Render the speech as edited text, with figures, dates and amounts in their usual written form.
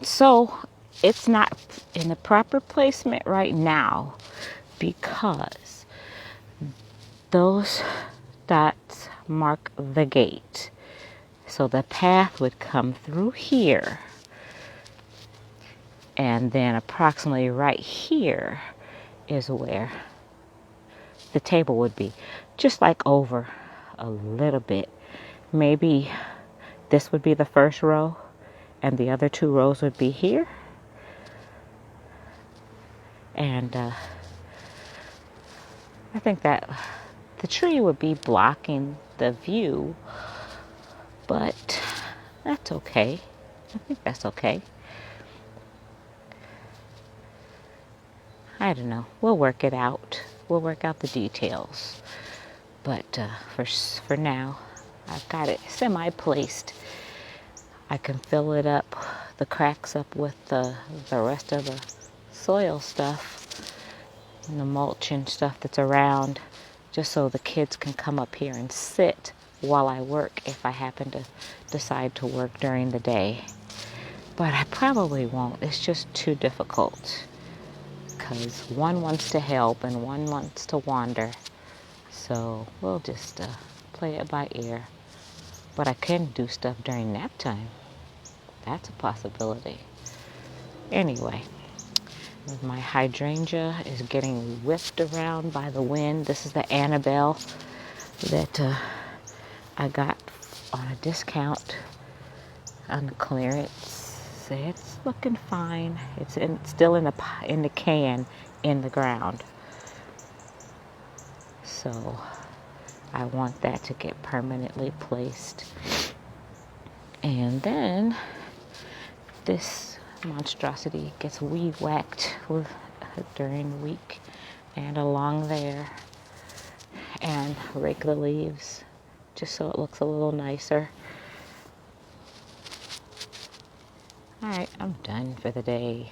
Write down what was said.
So it's not in the proper placement right now because those dots mark the gate. So the path would come through here, and then approximately right here is where the table would be. Just like over a little bit. Maybe this would be the first row and the other two rows would be here. And I think that the tree would be blocking the view, but that's okay. I think that's okay. I don't know. We'll work it out. We'll work out the details. But for now, I've got it semi-placed. I can fill it up, the cracks up with the rest of the soil stuff and the mulch and stuff that's around, just so the kids can come up here and sit while I work if I happen to decide to work during the day. But I probably won't. It's just too difficult because one wants to help and one wants to wander. So we'll just play it by ear. But I can do stuff during nap time. That's a possibility. Anyway, my hydrangea is getting whipped around by the wind. This is the Annabelle that I got on a discount on the clearance. It's looking fine. It's still in the can in the ground. So I want that to get permanently placed. And then this monstrosity gets weed whacked during the week and along there, and rake the leaves just so it looks a little nicer. All right, I'm done for the day.